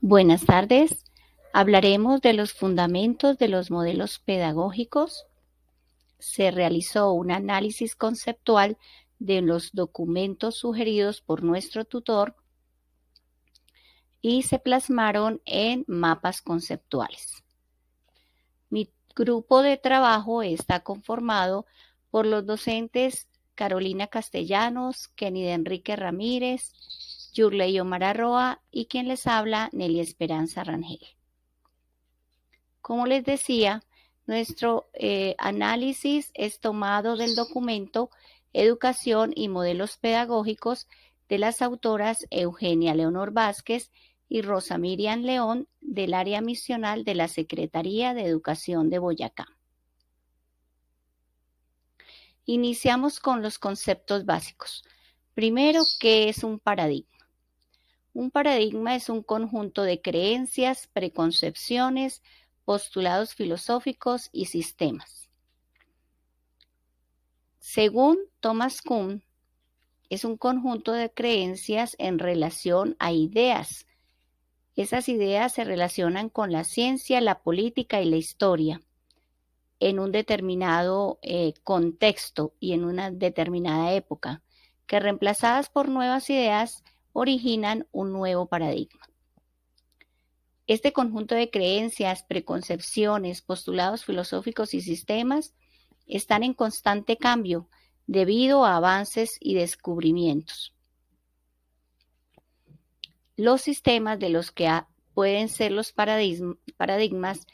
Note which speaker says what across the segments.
Speaker 1: Buenas tardes. Hablaremos de los fundamentos de los modelos pedagógicos. Se realizó un análisis conceptual de los documentos sugeridos por nuestro tutor y se plasmaron en mapas conceptuales. Mi grupo de trabajo está conformado por los docentes Carolina Castellanos, Kenny de Enrique Ramírez, Yurley Omar Arroa y quien les habla, Nelly Esperanza Rangel. Como les decía, nuestro análisis es tomado del documento Educación y Modelos Pedagógicos de las autoras Eugenia Leonor Vázquez y Rosa Miriam León del área misional de la Secretaría de Educación de Boyacá. Iniciamos con los conceptos básicos. Primero, ¿qué es un paradigma? Un paradigma es un conjunto de creencias, preconcepciones, postulados filosóficos y sistemas. Según Thomas Kuhn, es un conjunto de creencias en relación a ideas. Esas ideas se relacionan con la ciencia, la política y la historia en un determinado contexto y en una determinada época, que reemplazadas por nuevas ideas originan un nuevo paradigma. Este conjunto de creencias, preconcepciones, postulados filosóficos y sistemas están en constante cambio debido a avances y descubrimientos. Los sistemas de los que pueden ser los paradigmas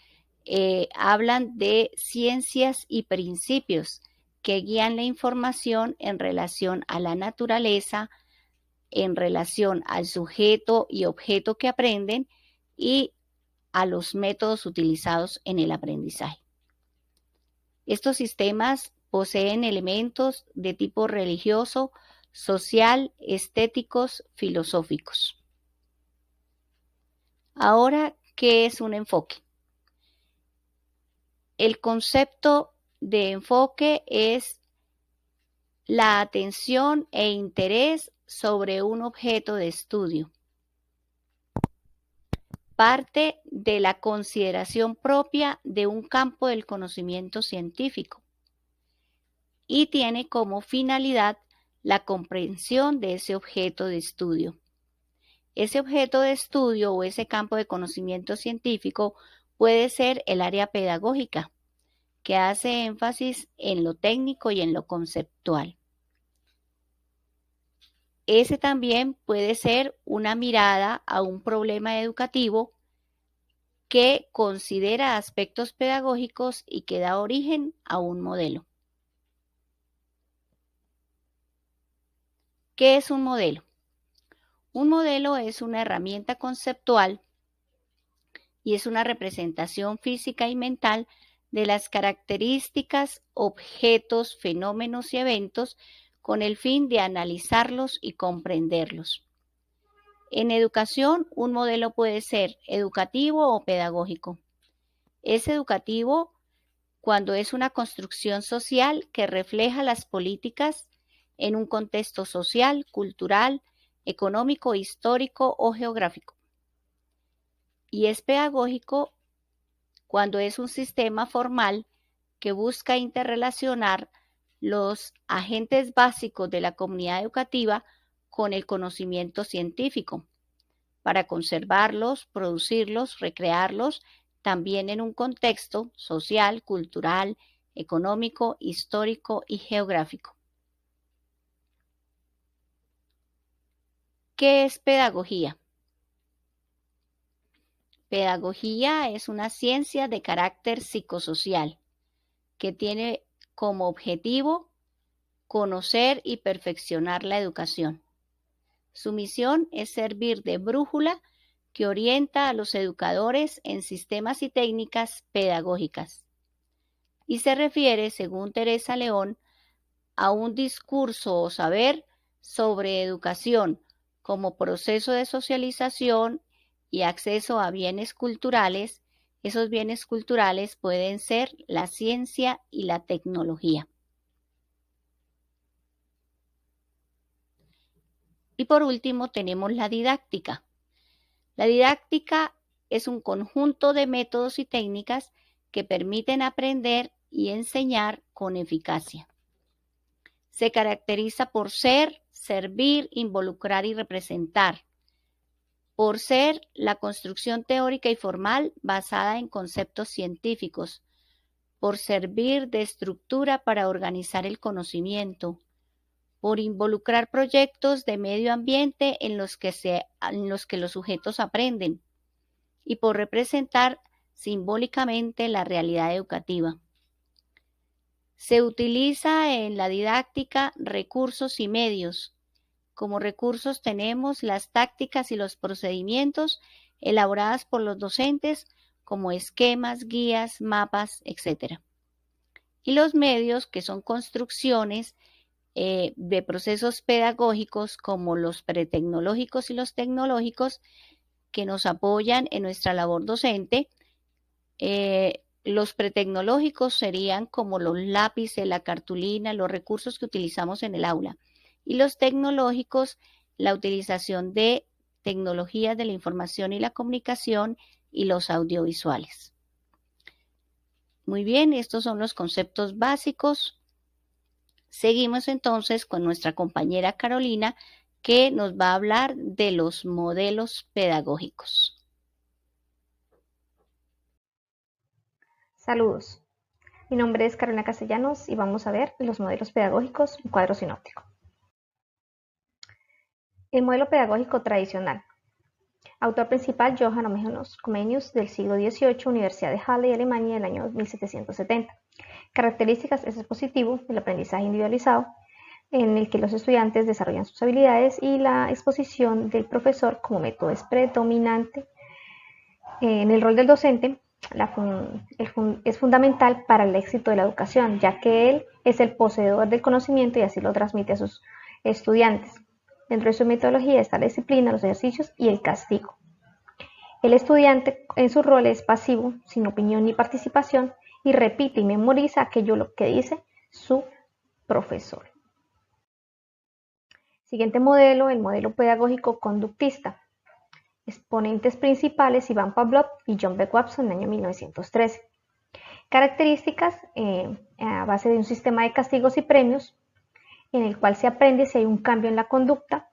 Speaker 1: hablan de ciencias y principios que guían la información en relación a la naturaleza, en relación al sujeto y objeto que aprenden y a los métodos utilizados en el aprendizaje. Estos sistemas poseen elementos de tipo religioso, social, estéticos, filosóficos. Ahora, ¿qué es un enfoque? El concepto de enfoque es la atención e interés sobre un objeto de estudio. Parte de la consideración propia de un campo del conocimiento científico y tiene como finalidad la comprensión de ese objeto de estudio. Ese objeto de estudio o ese campo de conocimiento científico puede ser el área pedagógica, que hace énfasis en lo técnico y en lo conceptual. Ese también puede ser una mirada a un problema educativo que considera aspectos pedagógicos y que da origen a un modelo. ¿Qué es un modelo? Un modelo es una herramienta conceptual y es una representación física y mental de las características, objetos, fenómenos y eventos con el fin de analizarlos y comprenderlos. En educación, un modelo puede ser educativo o pedagógico. Es educativo cuando es una construcción social que refleja las políticas en un contexto social, cultural, económico, histórico o geográfico. Y es pedagógico cuando es un sistema formal que busca interrelacionar los agentes básicos de la comunidad educativa con el conocimiento científico, para conservarlos, producirlos, recrearlos, también en un contexto social, cultural, económico, histórico y geográfico. ¿Qué es pedagogía? Pedagogía es una ciencia de carácter psicosocial que tiene como objetivo conocer y perfeccionar la educación. Su misión es servir de brújula que orienta a los educadores en sistemas y técnicas pedagógicas. Y se refiere, según Teresa León, a un discurso o saber sobre educación como proceso de socialización y acceso a bienes culturales. Esos bienes culturales pueden ser la ciencia y la tecnología. Y por último tenemos la didáctica. La didáctica es un conjunto de métodos y técnicas que permiten aprender y enseñar con eficacia. Se caracteriza por ser, servir, involucrar y representar. Por ser la construcción teórica y formal basada en conceptos científicos. Por servir de estructura para organizar el conocimiento. Por involucrar proyectos de medio ambiente en los que los sujetos aprenden. Y por representar simbólicamente la realidad educativa. Se utiliza en la didáctica recursos y medios. Como recursos tenemos las tácticas y los procedimientos elaboradas por los docentes como esquemas, guías, mapas, etc. Y los medios, que son construcciones de procesos pedagógicos como los pretecnológicos y los tecnológicos que nos apoyan en nuestra labor docente. Los pretecnológicos serían como los lápices, la cartulina, los recursos que utilizamos en el aula. Y los tecnológicos, la utilización de tecnologías de la información y la comunicación y los audiovisuales. Muy bien, estos son los conceptos básicos. Seguimos entonces con nuestra compañera Carolina, que nos va a hablar de los modelos pedagógicos.
Speaker 2: Saludos, mi nombre es Carolina Castellanos y vamos a ver los modelos pedagógicos en cuadro sinóptico. El modelo pedagógico tradicional. Autor principal Johann Comenius, del siglo XVIII, Universidad de Halle, Alemania, del año 1770. Características: es expositivo, el aprendizaje individualizado, en el que los estudiantes desarrollan sus habilidades, y la exposición del profesor como método es predominante. En el rol del docente, es fundamental para el éxito de la educación, ya que él es el poseedor del conocimiento y así lo transmite a sus estudiantes. Dentro de su metodología está la disciplina, los ejercicios y el castigo. El estudiante en su rol es pasivo, sin opinión ni participación, y repite y memoriza aquello que dice su profesor. Siguiente modelo, el modelo pedagógico conductista. Exponentes principales: Iván Pavlov y John B. Watson, en el año 1913. Características: a base de un sistema de castigos y premios, en el cual se aprende si hay un cambio en la conducta.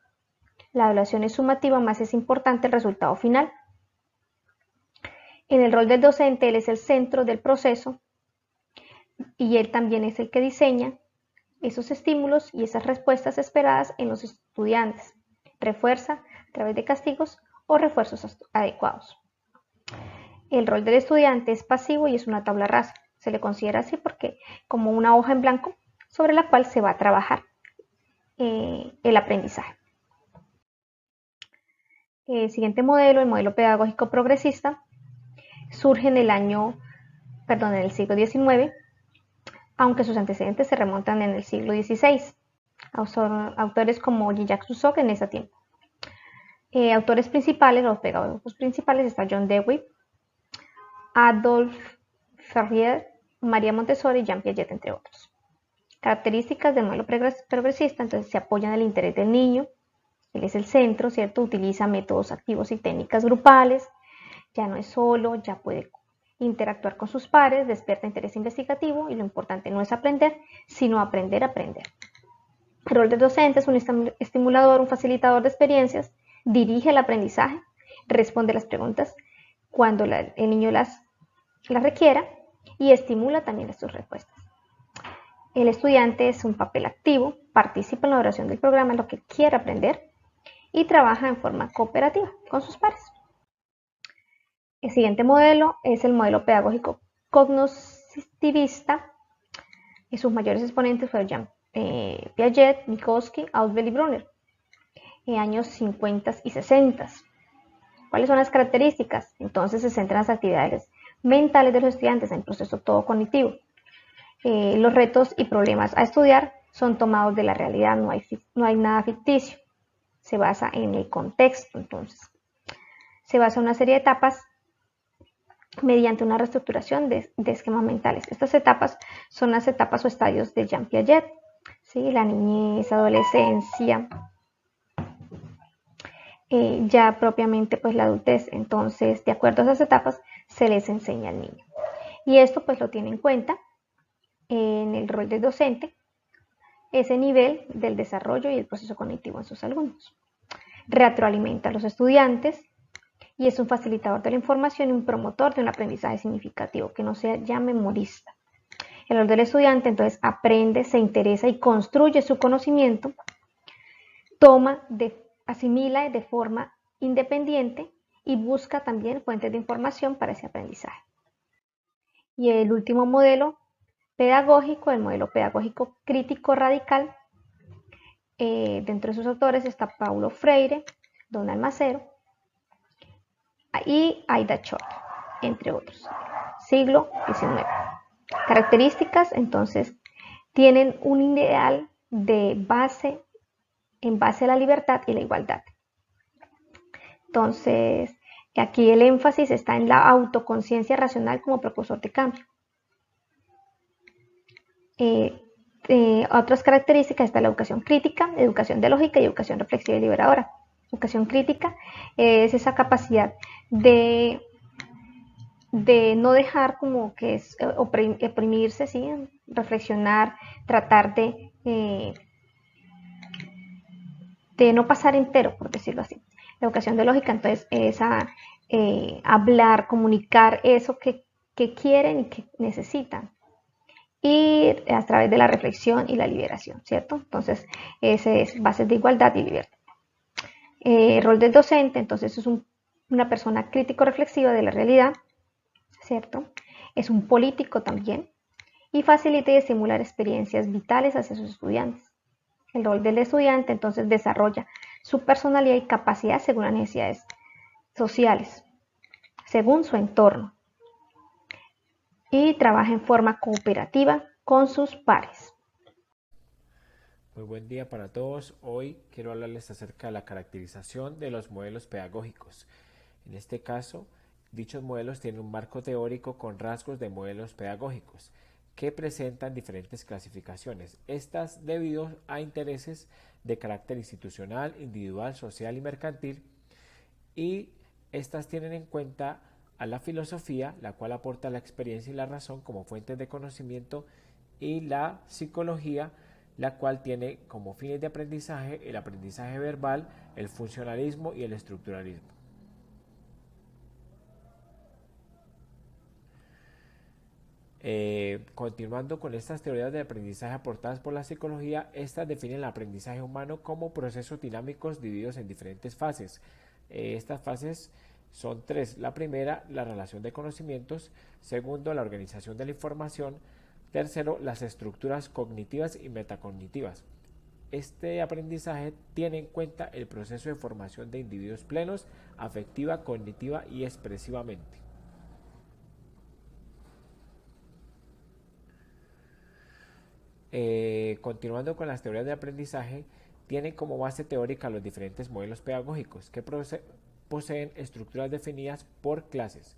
Speaker 2: La evaluación es sumativa, más es importante el resultado final. En el rol del docente, él es el centro del proceso y él también es el que diseña esos estímulos y esas respuestas esperadas en los estudiantes. Refuerza a través de castigos o refuerzos adecuados. El rol del estudiante es pasivo y es una tabla rasa. Se le considera así porque como una hoja en blanco sobre la cual se va a trabajar el aprendizaje. El siguiente modelo, el modelo pedagógico progresista, surge en el siglo XIX, aunque sus antecedentes se remontan en el siglo XVI. Autores como Jean-Jacques Rousseau en ese tiempo. Autores principales, los pedagogos principales, está John Dewey, Adolphe Ferrier, María Montessori y Jean Piaget, entre otros. Características del modelo progresista: entonces se apoya en el interés del niño, él es el centro, ¿cierto? Utiliza métodos activos y técnicas grupales, ya no es solo, ya puede interactuar con sus pares, despierta interés investigativo, y lo importante no es aprender, sino aprender a aprender. El rol del docente es un estimulador, un facilitador de experiencias, dirige el aprendizaje, responde las preguntas cuando el niño las requiera y estimula también sus respuestas. El estudiante es un papel activo, participa en la duración del programa, en lo que quiere aprender, y trabaja en forma cooperativa con sus pares. El siguiente modelo es el modelo pedagógico cognitivista, y sus mayores exponentes fueron Jean Piaget, Vygotsky, Ausubel y Brunner, en años 50 y 60. ¿Cuáles son las características? Entonces se centran en las actividades mentales de los estudiantes en el proceso todo cognitivo. Los retos y problemas a estudiar son tomados de la realidad, no hay nada ficticio. Se basa en el contexto, entonces. Se basa en una serie de etapas mediante una reestructuración de esquemas mentales. Estas etapas son las etapas o estadios de Jean Piaget, ¿sí? La niñez, adolescencia, ya propiamente pues la adultez. Entonces, de acuerdo a esas etapas, se les enseña al niño. Y esto pues lo tiene en cuenta en el rol del docente, ese nivel del desarrollo y el proceso cognitivo en sus alumnos. Retroalimenta a los estudiantes y es un facilitador de la información y un promotor de un aprendizaje significativo, que no sea ya memorista. El rol del estudiante entonces aprende, se interesa y construye su conocimiento, asimila de forma independiente y busca también fuentes de información para ese aprendizaje. Y el último modelo pedagógico, el modelo pedagógico crítico radical, dentro de sus autores está Paulo Freire, Donald Macero y Aida Chor, entre otros, siglo XIX. Características, entonces, tienen un ideal en base a la libertad y la igualdad. Entonces, aquí el énfasis está en la autoconciencia racional como precursor de cambio. Otras características está la educación crítica, educación de lógica y educación reflexiva y liberadora. Educación crítica es esa capacidad de no dejar como que es oprimirse, ¿sí? Reflexionar, tratar de no pasar entero, por decirlo así. La educación de lógica entonces es hablar, comunicar eso que quieren y que necesitan. Y a través de la reflexión y la liberación, ¿cierto? Entonces, ese es bases de igualdad y libertad. El rol del docente, entonces, es una persona crítico-reflexiva de la realidad, ¿cierto? Es un político también y facilita y estimular experiencias vitales hacia sus estudiantes. El rol del estudiante, entonces, desarrolla su personalidad y capacidad según las necesidades sociales, según su entorno, y trabaja en forma cooperativa con sus pares.
Speaker 3: Muy buen día para todos. Hoy quiero hablarles acerca de la caracterización de los modelos pedagógicos. En este caso, dichos modelos tienen un marco teórico con rasgos de modelos pedagógicos que presentan diferentes clasificaciones. Estas debido a intereses de carácter institucional, individual, social y mercantil, y estas tienen en cuenta a la filosofía, la cual aporta la experiencia y la razón como fuentes de conocimiento, y la psicología, la cual tiene como fines de aprendizaje el aprendizaje verbal, el funcionalismo y el estructuralismo. Continuando con estas teorías de aprendizaje aportadas por la psicología, estas definen el aprendizaje humano como procesos dinámicos divididos en diferentes fases. Estas fases son tres. La primera, la relación de conocimientos. Segundo, la organización de la información. Tercero, las estructuras cognitivas y metacognitivas. Este aprendizaje tiene en cuenta el proceso de formación de individuos plenos, afectiva, cognitiva y expresivamente. Continuando con las teorías de aprendizaje, tienen como base teórica los diferentes modelos pedagógicos que poseen estructuras definidas por clases.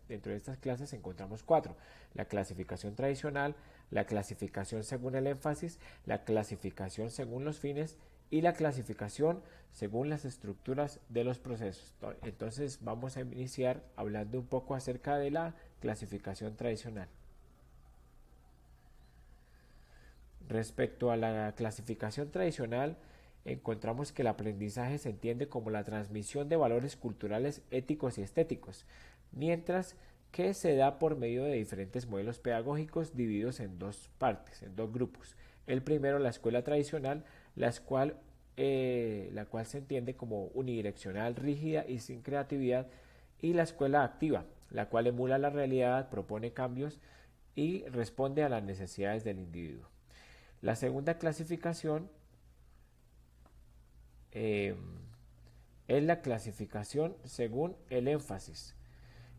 Speaker 3: Dentro de estas clases encontramos cuatro: la clasificación tradicional, la clasificación según el énfasis, la clasificación según los fines y la clasificación según las estructuras de los procesos. Entonces vamos a iniciar hablando un poco acerca de la clasificación tradicional. Respecto a la clasificación tradicional, encontramos que el aprendizaje se entiende como la transmisión de valores culturales, éticos y estéticos, mientras que se da por medio de diferentes modelos pedagógicos divididos en dos partes, en dos grupos. El primero, la escuela tradicional, la cual se entiende como unidireccional, rígida y sin creatividad, y la escuela activa, la cual emula la realidad, propone cambios y responde a las necesidades del individuo. La segunda clasificación es la clasificación según el énfasis.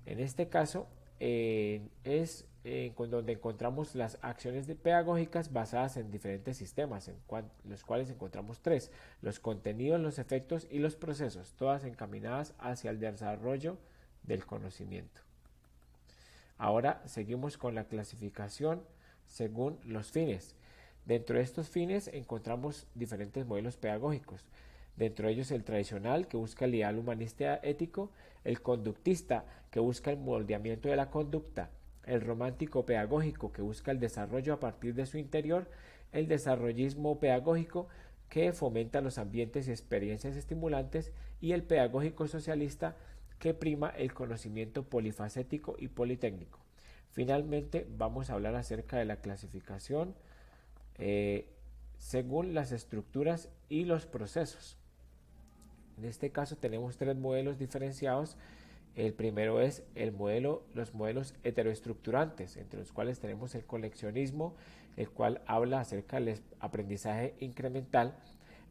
Speaker 3: En este caso es donde encontramos las acciones pedagógicas basadas en diferentes sistemas, los cuales encontramos tres: los contenidos, los efectos y los procesos, todas encaminadas hacia el desarrollo del conocimiento. Ahora seguimos con la clasificación según los fines. Dentro de estos fines encontramos diferentes modelos pedagógicos. Dentro de ellos el tradicional, que busca el ideal humanista ético, el conductista, que busca el moldeamiento de la conducta, el romántico pedagógico, que busca el desarrollo a partir de su interior, el desarrollismo pedagógico, que fomenta los ambientes y experiencias estimulantes, y el pedagógico socialista, que prima el conocimiento polifacético y politécnico. Finalmente, vamos a hablar acerca de la clasificación según las estructuras y los procesos. En este caso tenemos tres modelos diferenciados. El primero es los modelos heteroestructurantes, entre los cuales tenemos el coleccionismo, el cual habla acerca del aprendizaje incremental,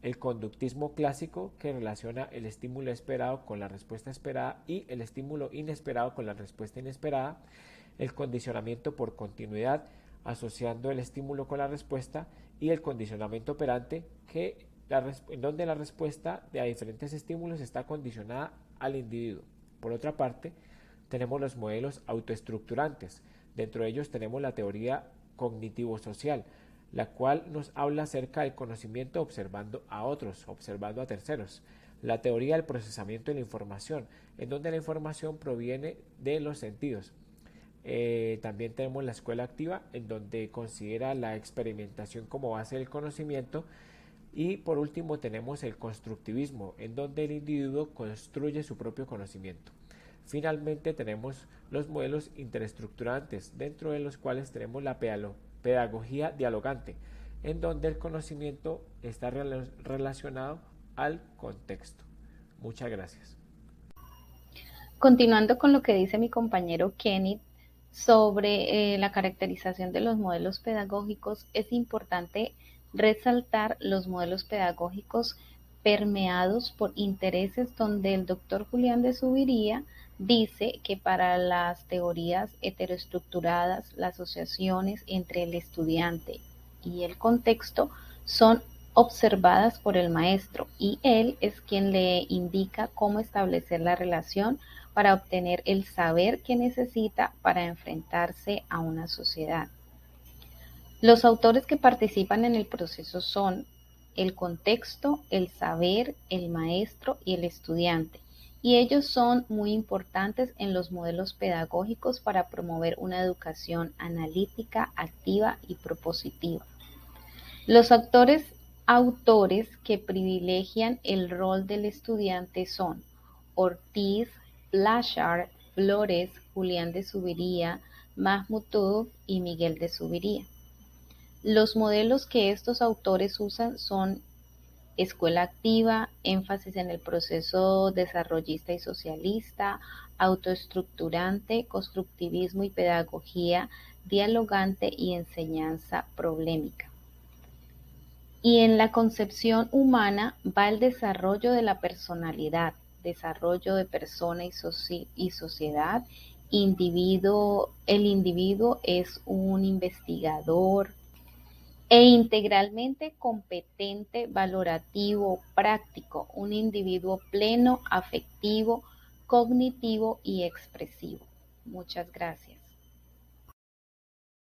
Speaker 3: el conductismo clásico, que relaciona el estímulo esperado con la respuesta esperada y el estímulo inesperado con la respuesta inesperada, el condicionamiento por continuidad, asociando el estímulo con la respuesta, y el condicionamiento operante, en donde la respuesta de a diferentes estímulos está condicionada al individuo. Por otra parte, tenemos los modelos autoestructurantes. Dentro de ellos tenemos la teoría cognitivo-social, la cual nos habla acerca del conocimiento observando a otros, observando a terceros. La teoría del procesamiento de la información, en donde la información proviene de los sentidos. También tenemos la escuela activa, en donde considera la experimentación como base del conocimiento. Y por último tenemos el constructivismo, en donde el individuo construye su propio conocimiento. Finalmente tenemos los modelos interestructurantes, dentro de los cuales tenemos la pedagogía dialogante, en donde el conocimiento está relacionado al contexto. Muchas gracias.
Speaker 2: Continuando con lo que dice mi compañero Kenny sobre la caracterización de los modelos pedagógicos, es importante resaltar los modelos pedagógicos permeados por intereses, donde el doctor Julián de Zuviría dice que para las teorías heteroestructuradas, las asociaciones entre el estudiante y el contexto son observadas por el maestro, y él es quien le indica cómo establecer la relación para obtener el saber que necesita para enfrentarse a una sociedad. Los autores que participan en el proceso son el contexto, el saber, el maestro y el estudiante, y ellos son muy importantes en los modelos pedagógicos para promover una educación analítica, activa y propositiva. Los autores que privilegian el rol del estudiante son Ortiz, Blanchard, Flores, Julián de Zuviría, Mahmutov y Miguel de Zuviría. Los modelos que estos autores usan son escuela activa, énfasis en el proceso desarrollista y socialista, autoestructurante, constructivismo y pedagogía dialogante y enseñanza problemática. Y en la concepción humana va el desarrollo de la personalidad, desarrollo de persona y sociedad. El individuo es un investigador e integralmente competente, valorativo, práctico, un individuo pleno, afectivo, cognitivo y expresivo. Muchas gracias.